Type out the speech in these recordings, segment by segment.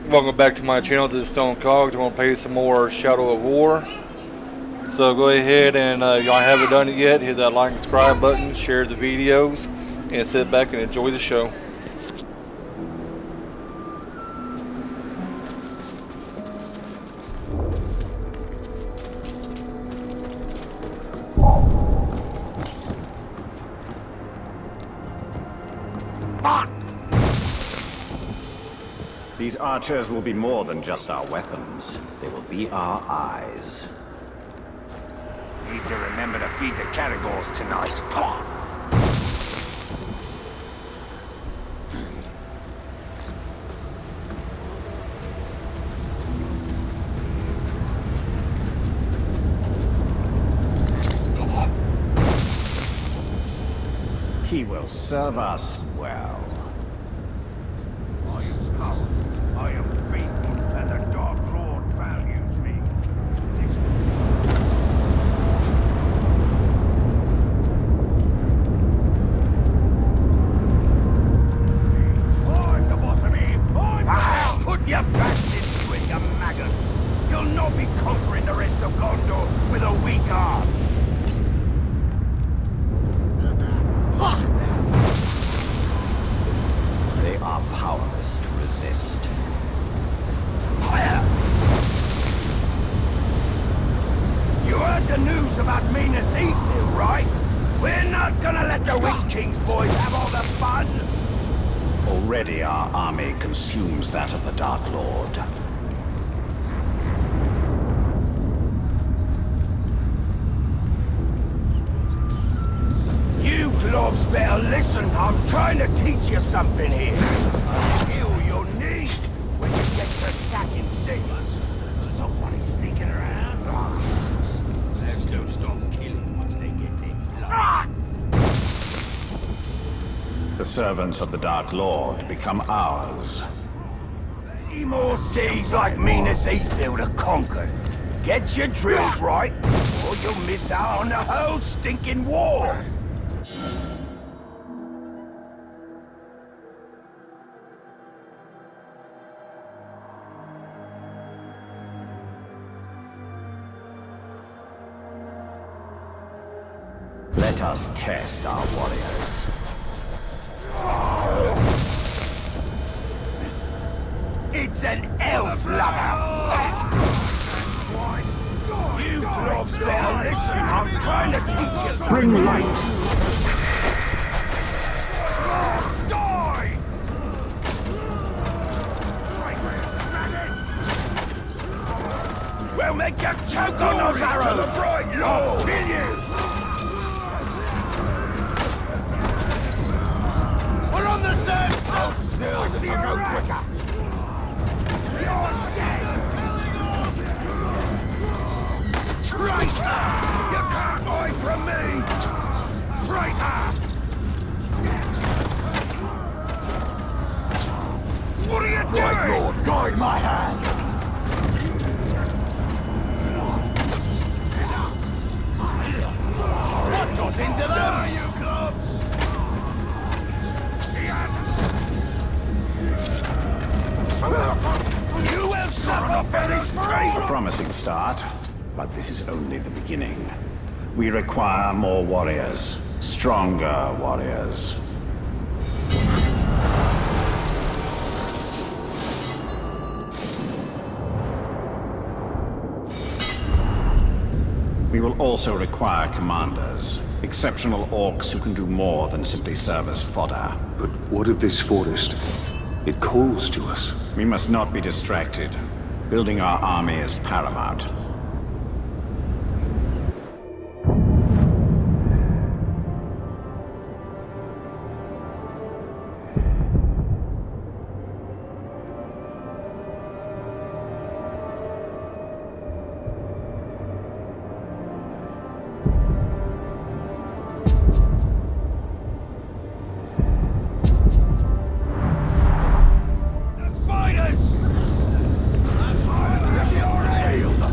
Welcome back to my channel, this is Stone Cogs. I'm going to play some more Shadow of War. So go ahead and y'all haven't done it yet, hit that like and subscribe button, share the videos, and sit back and enjoy the show. These archers will be more than just our weapons. They will be our eyes. Need to remember to feed the caragors tonight. He will serve us well. I am powerful. I am faithful, and the Dark Lord values me. I'm the boss of me. Put your backs into it, you maggot. You'll not be conquering the rest of Gondor with a weak arm. They are powerless to resist. You heard the news about Minas Ithil, right? We're not gonna let the Witch King's boys have all the fun. Already our army consumes that of the Dark Lord. You globs better listen. I'm trying to teach you something here. I'll heal your knees when you get to stacking signals. Somebody's sneaking around. Let's don't stop killing once they get their blood. The servants of the Dark Lord become ours. Any more cities like Minas Ithil to conquer? Get your drills right, or you'll miss out on the whole stinking war. Let us test our warriors. It's an elf lover! You blobs better listen, I'm trying to teach you something. Bring light! Die! We'll make you choke on those arrows! The bright Lord! Kill you! We're on the same side! Hold still, this'll go quicker! You're dead! Traitor! You can't hide from me! Traitor! What are you doing? Right, Lord, guide my hand! What got into them? You clubs! You will suffer for this traitor! A promising start, but this is only the beginning. We require more warriors, stronger warriors. We will also require commanders, exceptional orcs who can do more than simply serve as fodder. But what of this forest? It calls to us. We must not be distracted. Building our army is paramount. The spiders! Feel the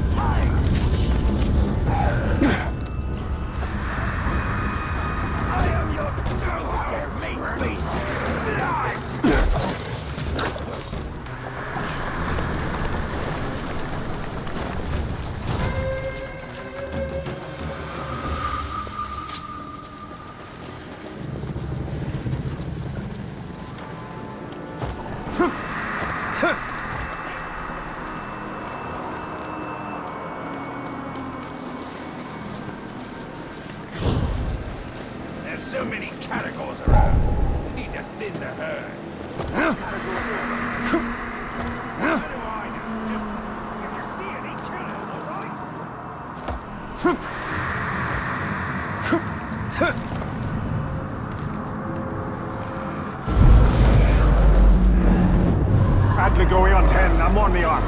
going on 10. I'm on the arm.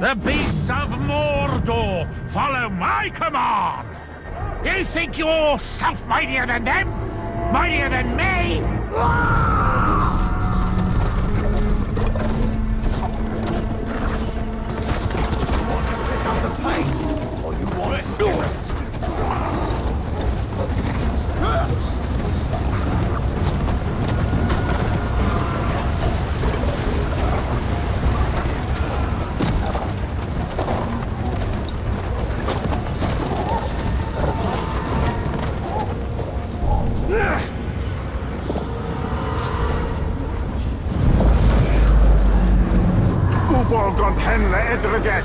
The beasts of Mordor follow my command! You think you're self-mightier than them? Mightier than me? Pick up the pace, or you want it. Uborg hen edryget.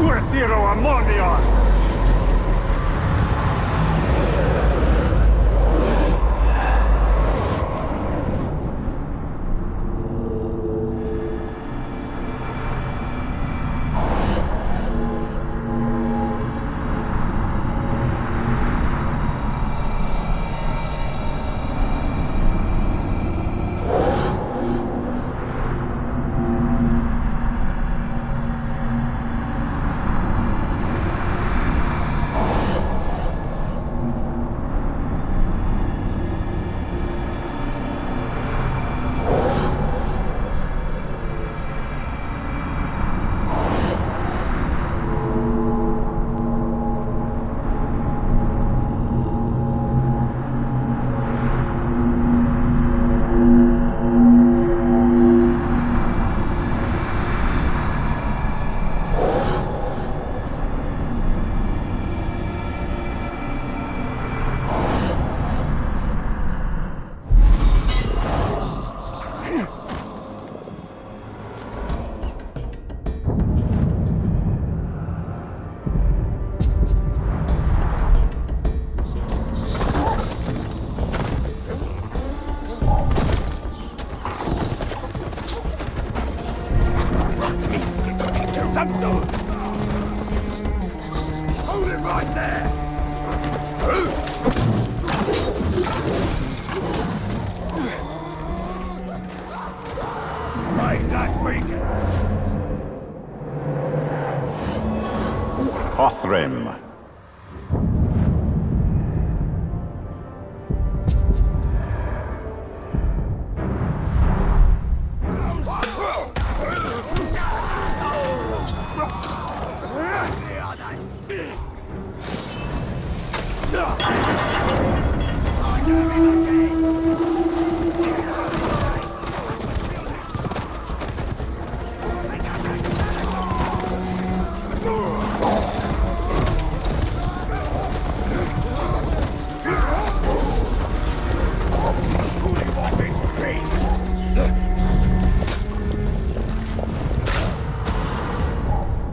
Urtiro Ammonion! Hold it right there! Raise that beacon! Othrim.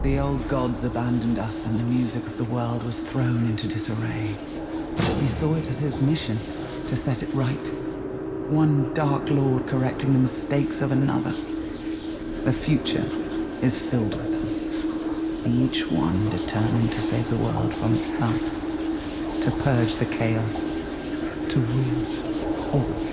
The old gods abandoned us and the music of the world was thrown into disarray. He saw it as his mission to set it right. One dark lord correcting the mistakes of another. The future is filled with them. Each one determined to save the world from itself. To purge the chaos. To rule all.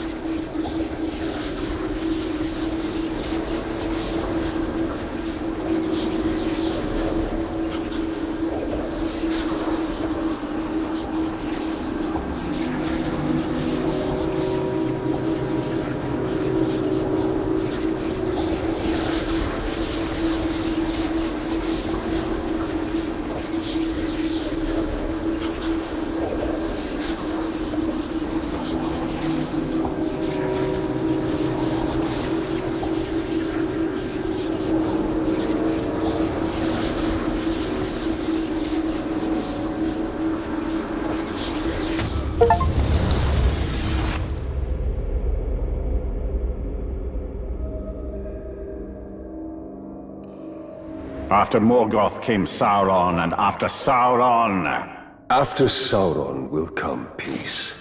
After Morgoth came Sauron, and after Sauron... After Sauron will come peace.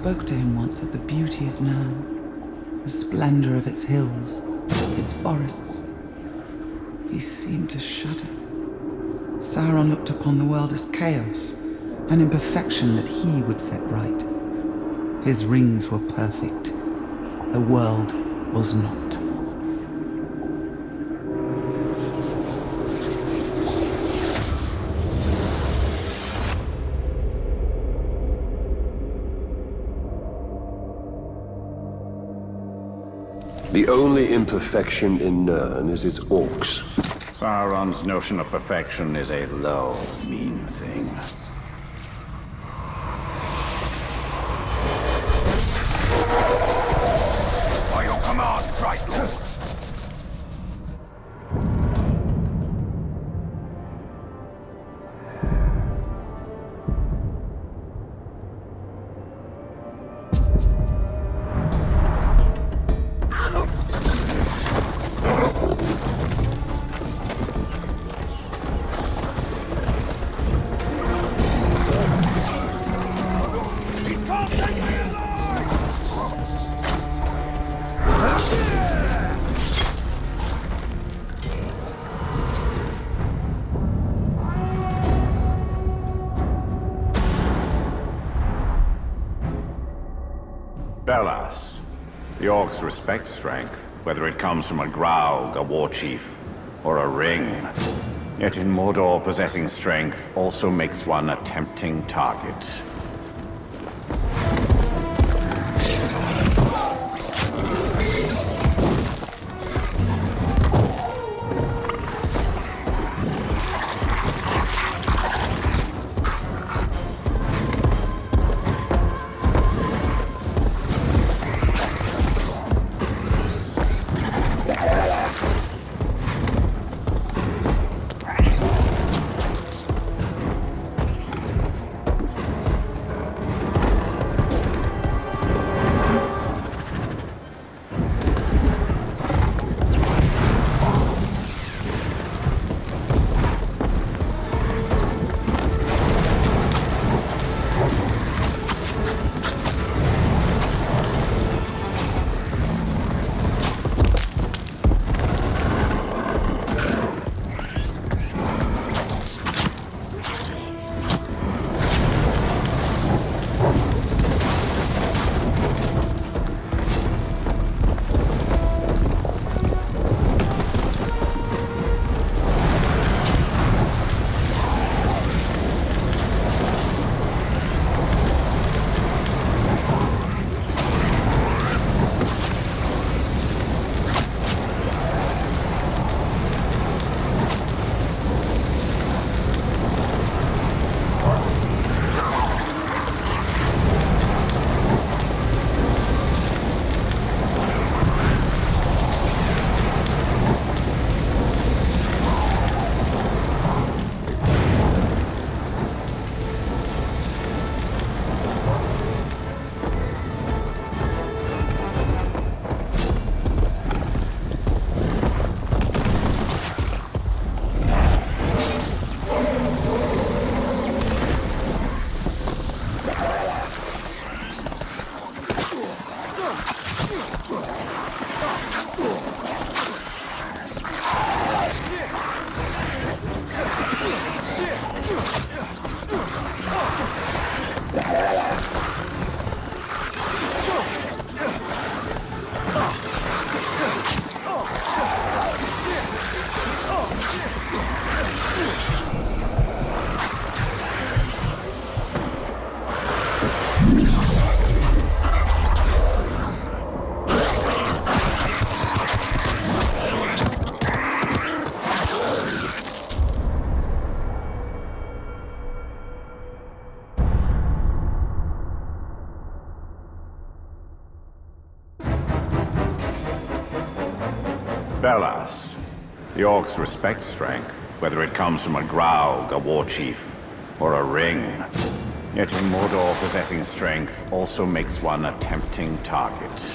spoke to him once of the beauty of Nirn, the splendor of its hills, its forests. He seemed to shudder. Sauron looked upon the world as chaos, an imperfection that he would set right. His rings were perfect. The world was not. The only imperfection in Nirn is its orcs. Sauron's notion of perfection is a low, mean thing. By your command, Bright Lord. Bellas. The orcs respect strength, whether it comes from a Graug, a war chief, or a ring. Yet in Mordor, possessing strength also makes one a tempting target. Bellas. The orcs respect strength, whether it comes from a Graug, a war chief, or a ring. Yet in Mordor, possessing strength also makes one a tempting target.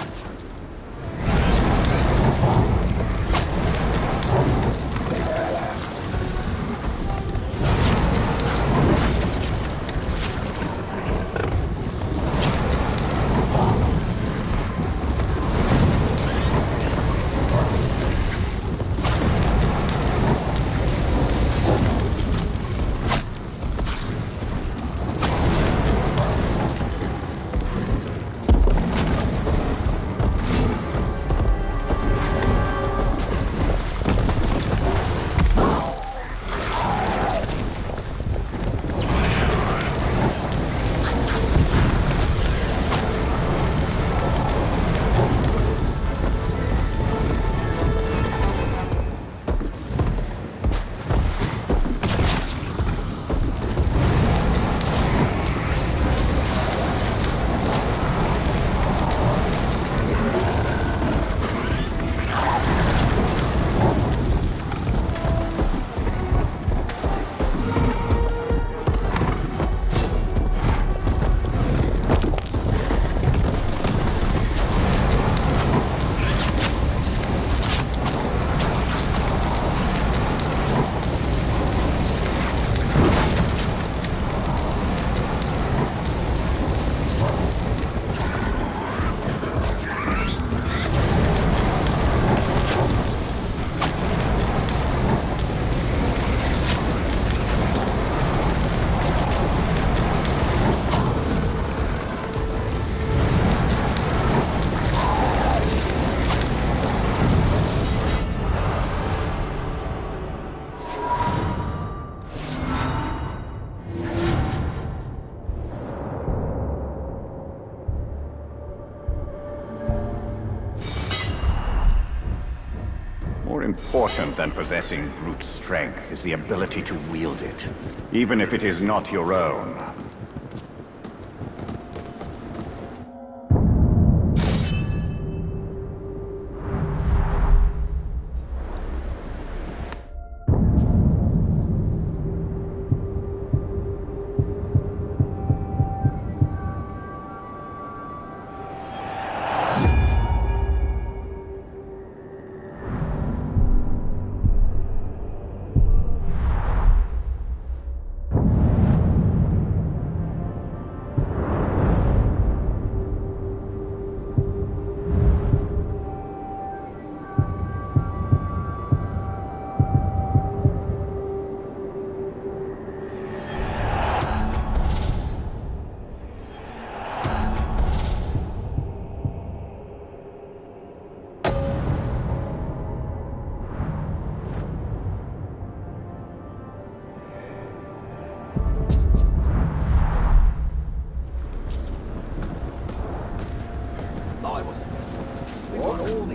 important than possessing brute strength is the ability to wield it, even if it is not your own.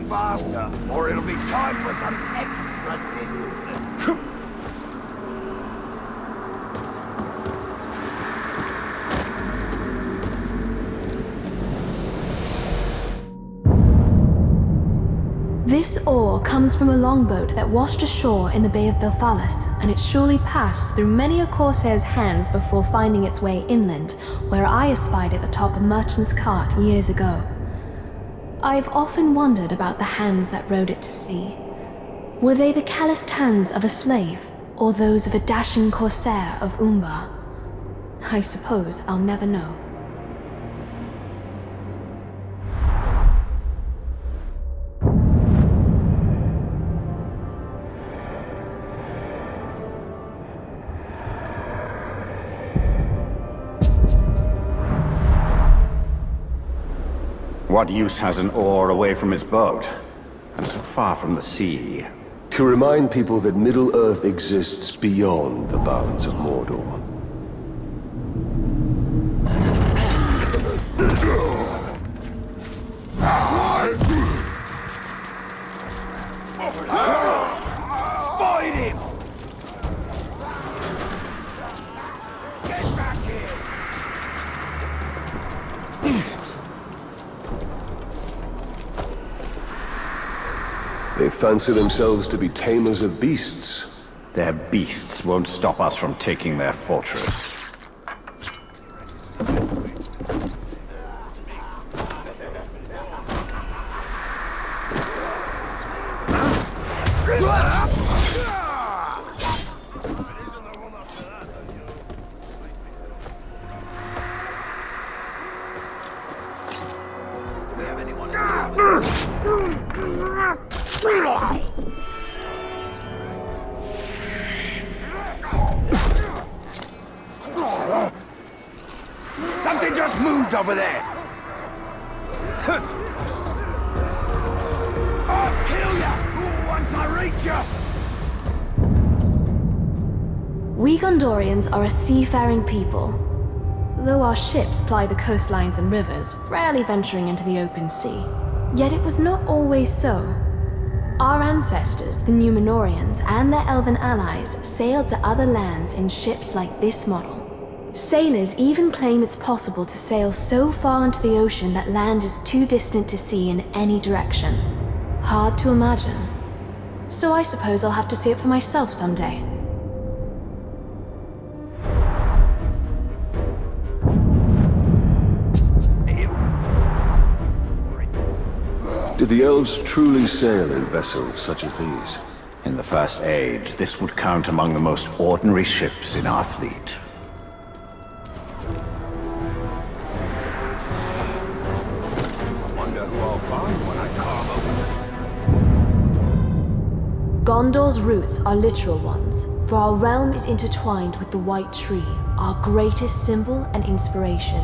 Faster, or it'll be time for some extra discipline. This ore comes from a longboat that washed ashore in the Bay of Belfalis, and it surely passed through many a corsair's hands before finding its way inland, where I espied it atop a merchant's cart years ago. I've often wondered about the hands that rowed it to sea. Were they the calloused hands of a slave, or those of a dashing corsair of Umbar? I suppose I'll never know. What use has an oar away from its boat, and so far from the sea? To remind people that Middle-earth exists beyond the bounds of Mordor. Spied him! Get back here! They fancy themselves to be tamers of beasts. Their beasts won't stop us from taking their fortress. Something just moved over there! I'll kill ya once I reach ya! We Gondorians are a seafaring people. Though our ships ply the coastlines and rivers, rarely venturing into the open sea. Yet it was not always so. Our ancestors, the Númenóreans, and their elven allies sailed to other lands in ships like this model. Sailors even claim it's possible to sail so far into the ocean that land is too distant to see in any direction. Hard to imagine. So I suppose I'll have to see it for myself someday. Did the elves truly sail in vessels such as these? In the First Age, this would count among the most ordinary ships in our fleet. Gondor's roots are literal ones, for our realm is intertwined with the White Tree, our greatest symbol and inspiration.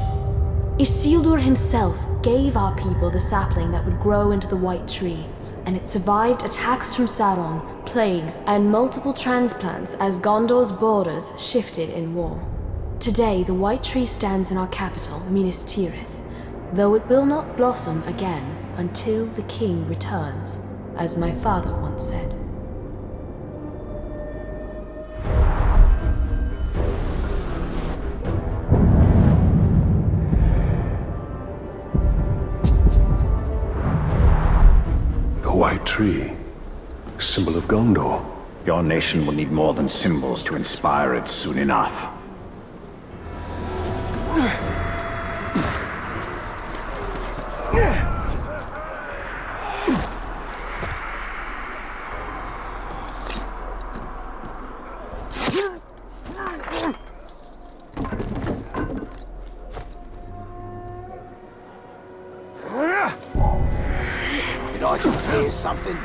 Isildur himself gave our people the sapling that would grow into the White Tree, and it survived attacks from Sauron, plagues, and multiple transplants as Gondor's borders shifted in war. Today, the White Tree stands in our capital, Minas Tirith, though it will not blossom again until the king returns, as my father once said. A white tree. Symbol of Gondor. Your nation will need more than symbols to inspire it soon enough. Did I just hear something?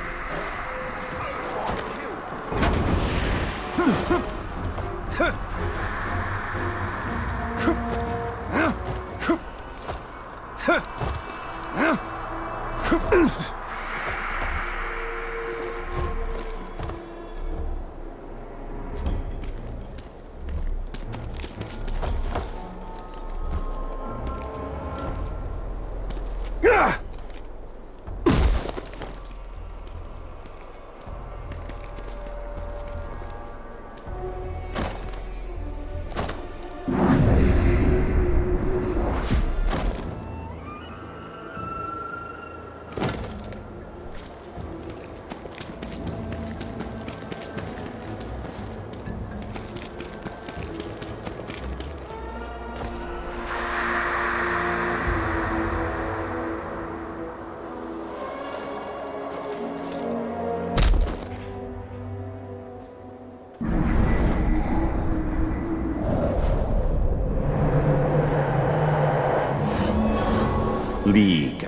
League.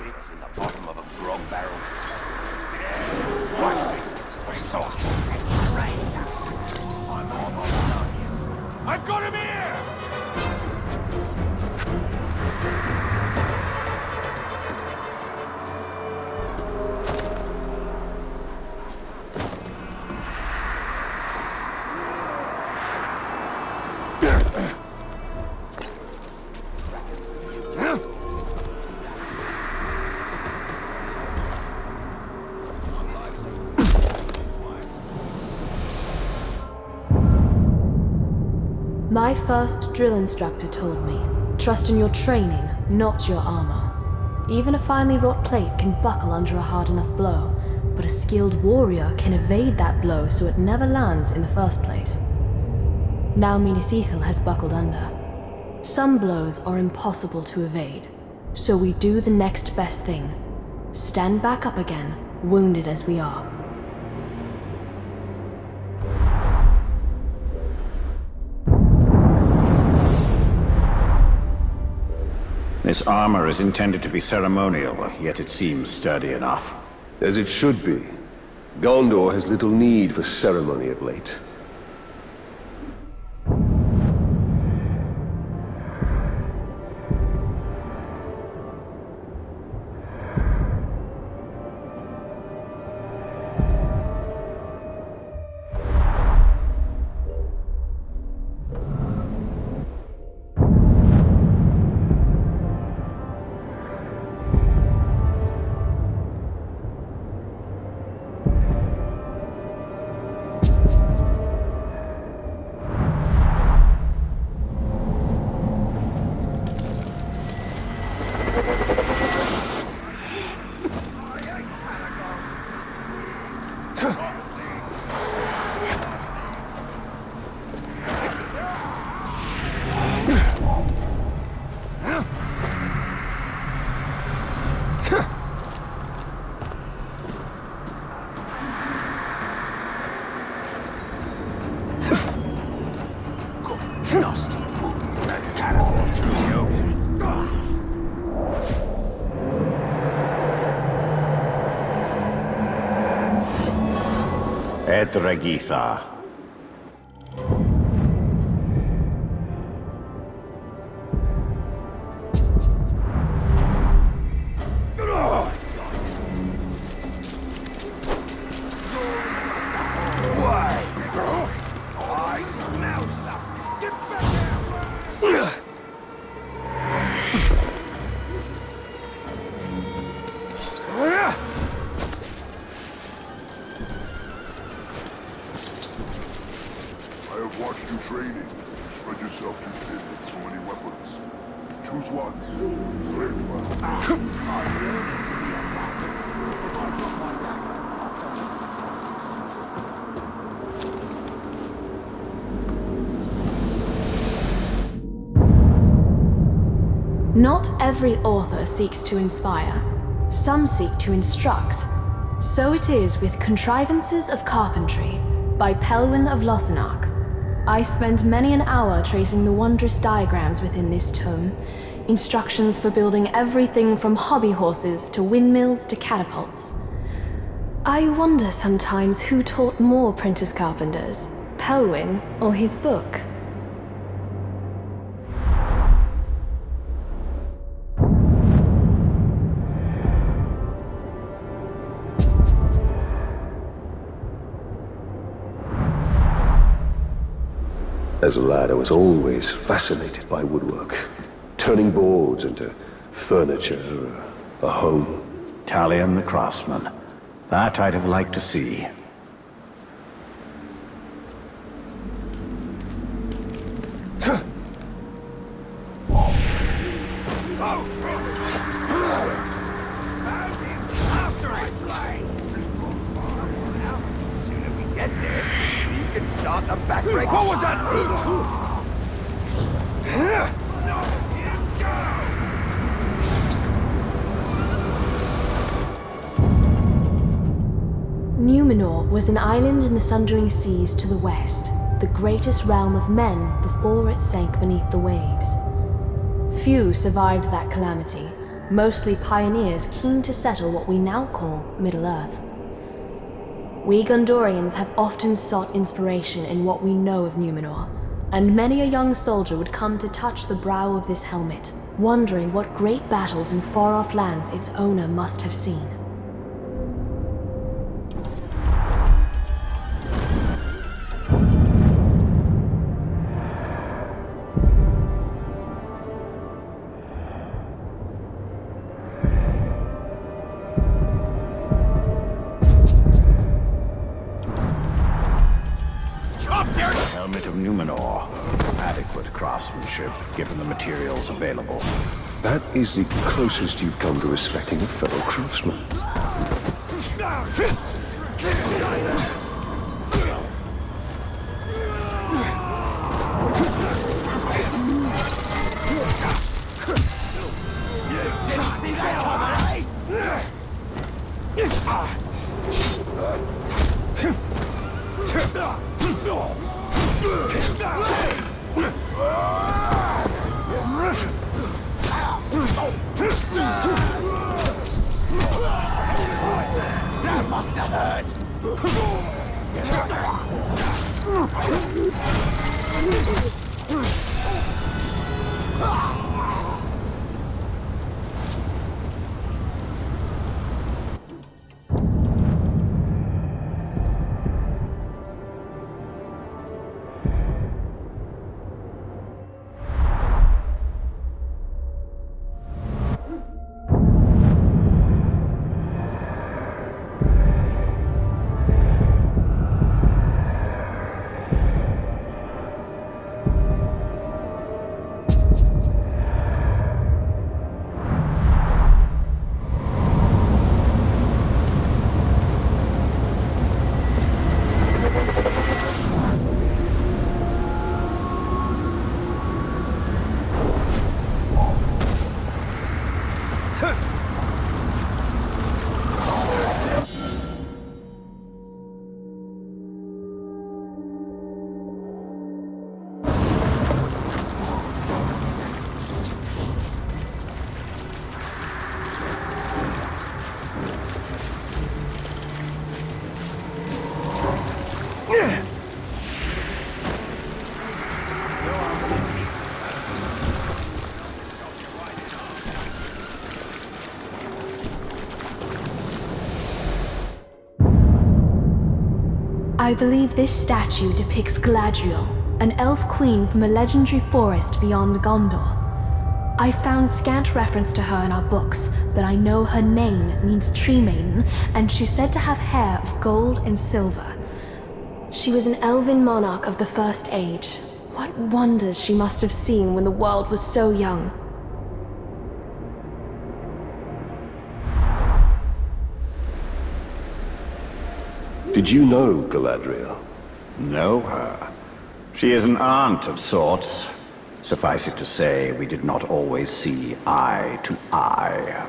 It's in the bottom of a grog barrel. I've got him here! My first drill instructor told me, trust in your training, not your armor. Even a finely wrought plate can buckle under a hard enough blow, but a skilled warrior can evade that blow so it never lands in the first place. Now Minas Ithil has buckled under. Some blows are impossible to evade, so we do the next best thing. Stand back up again, wounded as we are. This armor is intended to be ceremonial, yet it seems sturdy enough. As it should be. Gondor has little need for ceremony of late. Nasty fool, that cannibal through you. Edregitha. I smell I've watched you training. You spread yourself too thin with so many weapons. Choose one. Very well. I'm learning to be adaptable. If I drop my dagger, I'll find Not every author seeks to inspire. Some seek to instruct. So it is with Contrivances of Carpentry by Pelwyn of Lossarnoch. I spent many an hour tracing the wondrous diagrams within this tome, instructions for building everything from hobby horses to windmills to catapults. I wonder sometimes who taught more apprentice carpenters, Pelwyn or his book. As a lad, I was always fascinated by woodwork. Turning boards into furniture, a home. Talion the craftsman. That I'd have liked to see. start the backbreak. What was that? Numenor was an island in the Sundering Seas to the west, the greatest realm of men before it sank beneath the waves. Few survived that calamity, mostly pioneers keen to settle what we now call Middle-earth. We Gondorians have often sought inspiration in what we know of Numenor, and many a young soldier would come to touch the brow of this helmet, wondering what great battles in far-off lands its owner must have seen. Helmet of Numenor. Adequate craftsmanship, given the materials available. That is the closest you've come to respecting a fellow craftsman. Didn't see that coming, That must have hurt. I believe this statue depicts Galadriel, an elf queen from a legendary forest beyond Gondor. I found scant reference to her in our books, but I know her name means Tree Maiden, and she's said to have hair of gold and silver. She was an elven monarch of the First Age. What wonders she must have seen when the world was so young. Did you know Galadriel? Know her? She is an aunt of sorts. Suffice it to say, we did not always see eye to eye.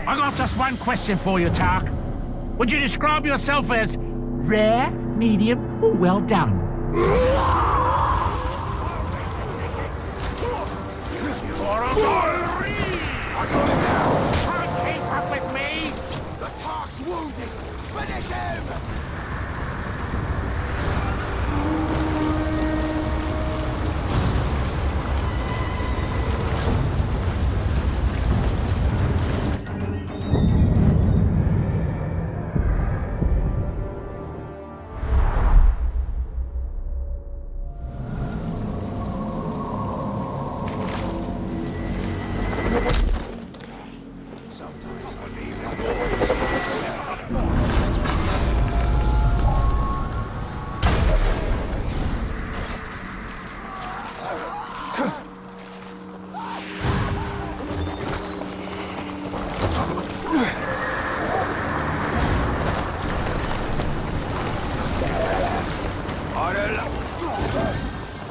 I got just one question for you, Tark. Would you describe yourself as rare, medium, or well done? Can't keep up with me! The Tark's wounded! Finish him!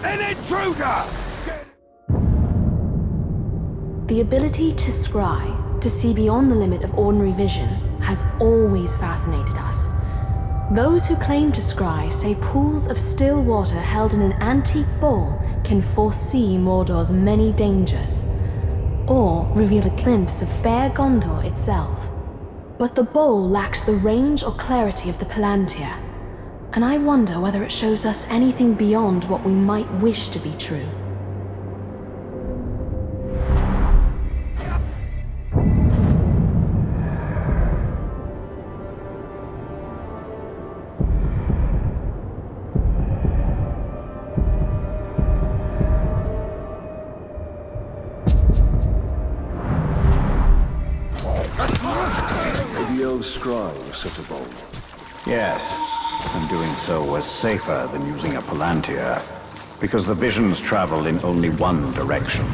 An intruder! The ability to scry, to see beyond the limit of ordinary vision, has always fascinated us. Those who claim to scry say pools of still water held in an antique bowl can foresee Mordor's many dangers, or reveal a glimpse of fair Gondor itself. But the bowl lacks the range or clarity of the Palantir, and I wonder whether it shows us anything beyond what we might wish to be true. The old scry was such a bowl. Yes, and doing so was safer than using a Palantir, because the visions travel in only one direction.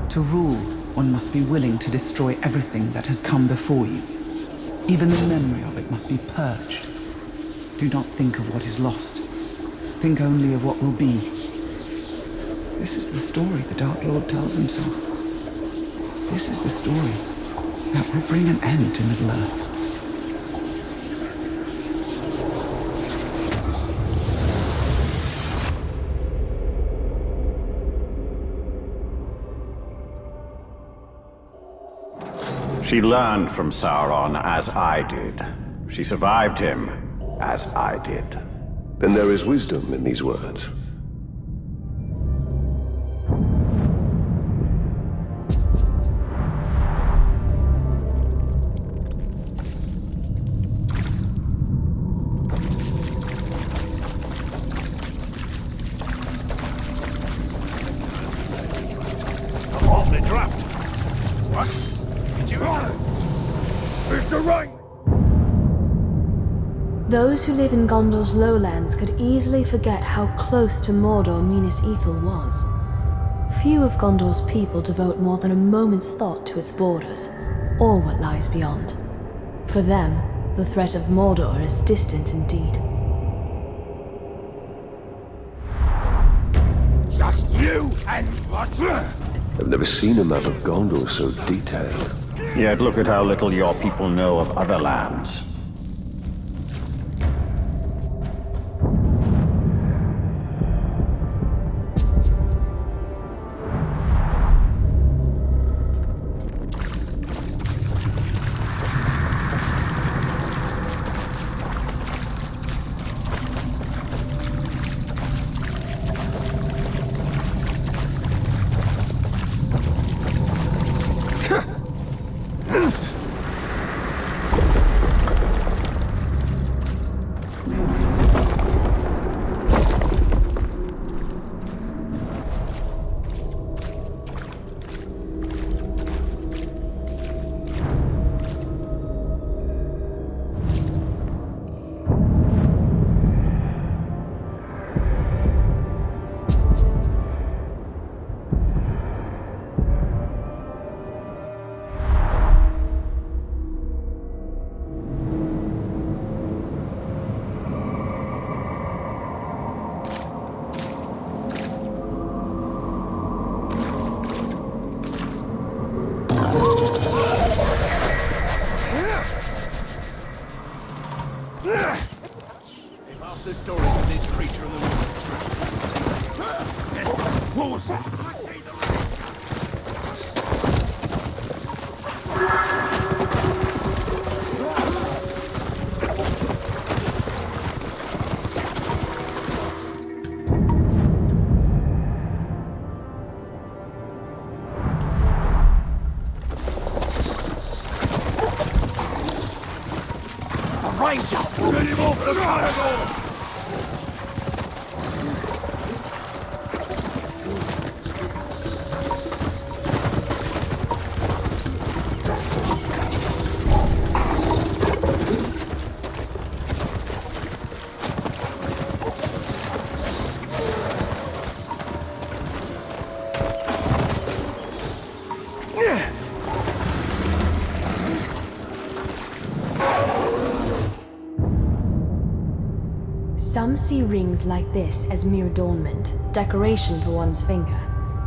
To rule, one must be willing to destroy everything that has come before you. Even the memory of it must be purged. Do not think of what is lost. Think only of what will be. This is the story the Dark Lord tells himself. This is the story that will bring an end to Middle-earth. She learned from Sauron as I did. She survived him as I did. Then there is wisdom in these words. I'm awfully trapped. What? Did you... Where's the ring? Those who live in Gondor's lowlands could easily forget how close to Mordor Minas Ithil was. Few of Gondor's people devote more than a moment's thought to its borders, or what lies beyond. For them, the threat of Mordor is distant indeed. Just you and what? I've never seen a map of Gondor so detailed. Yet look at how little your people know of other lands. The story of this creature in the water. What was that? I see the ranger! Get him off the carnivore! Some see rings like this as mere adornment, decoration for one's finger.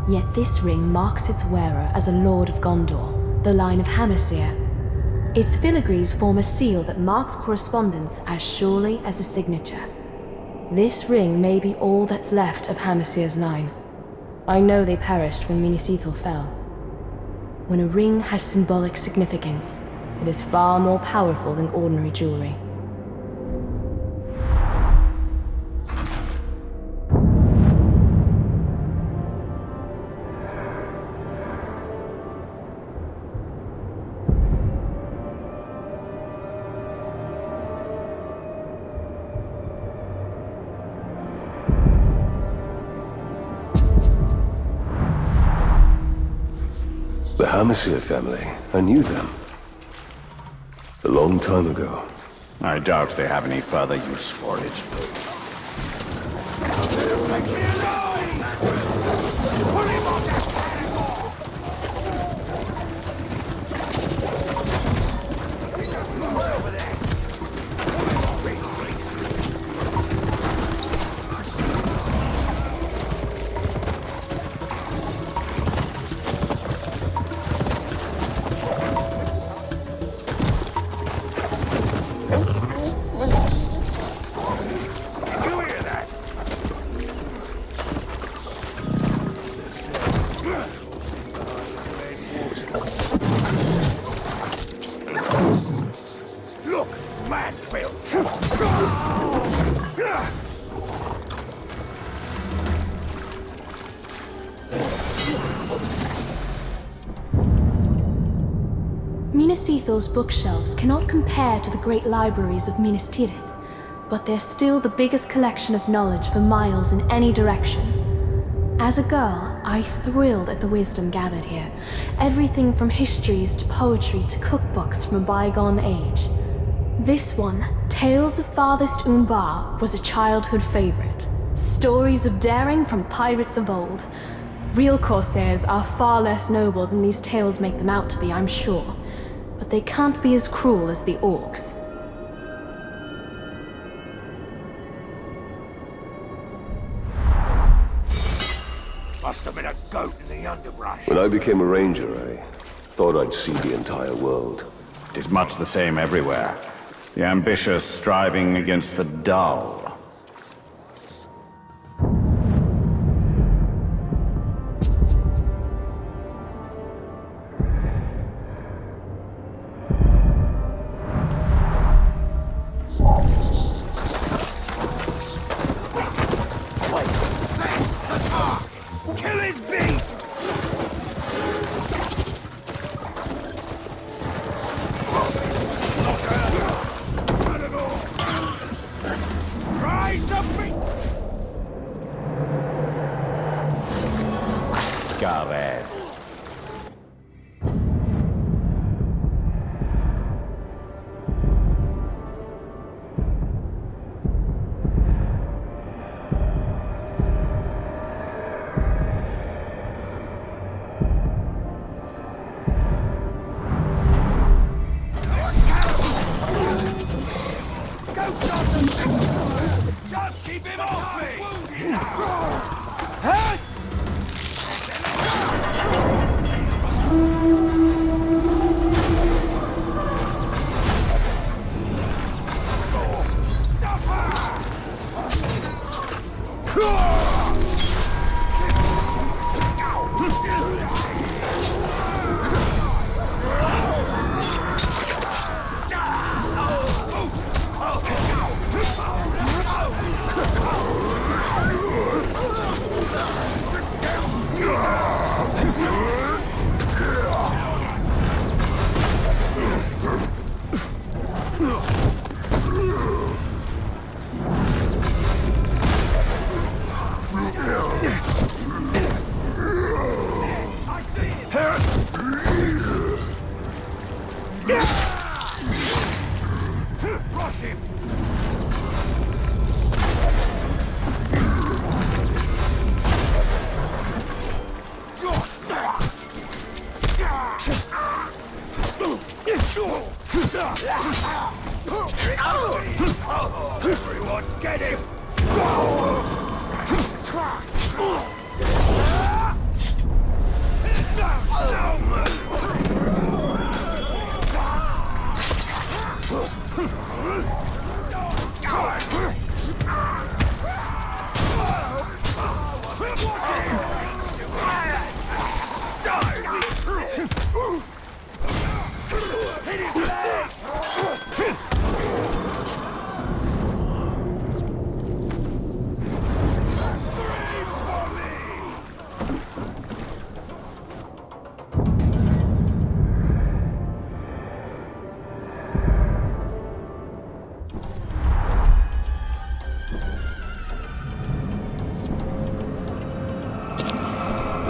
Yet this ring marks its wearer as a Lord of Gondor, the line of Hamasyr. Its filigrees form a seal that marks correspondence as surely as a signature. This ring may be all that's left of Hamasyr's line. I know they perished when Minas Ithil fell. When a ring has symbolic significance, it is far more powerful than ordinary jewelry. The Hamasyr family. I knew them. A long time ago. I doubt they have any further use for it. Take me alive! Minas Ithil's bookshelves cannot compare to the great libraries of Minas Tirith, but they're still the biggest collection of knowledge for miles in any direction. As a girl, I thrilled at the wisdom gathered here. Everything from histories to poetry to cookbooks from a bygone age. This one, Tales of Farthest Umbar, was a childhood favorite. Stories of daring from pirates of old. Real corsairs are far less noble than these tales make them out to be, I'm sure. But they can't be as cruel as the orcs. Must have been a goat in the underbrush. When I became a ranger, I thought I'd see the entire world. It is much the same everywhere. The ambitious striving against the dull. Kill his beast! Try to beat! Gareth. Just keep him off me! Rush him! Everyone get him!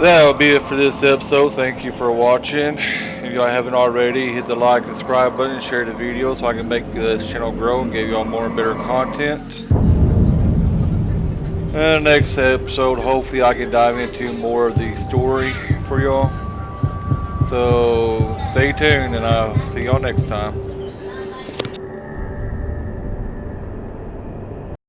That'll be it for this episode. Thank you for watching. If y'all haven't already, hit the like and subscribe button, share the video so I can make this channel grow and give y'all more and better content. And next episode, hopefully I can dive into more of the story for y'all. So stay tuned and I'll see y'all next time.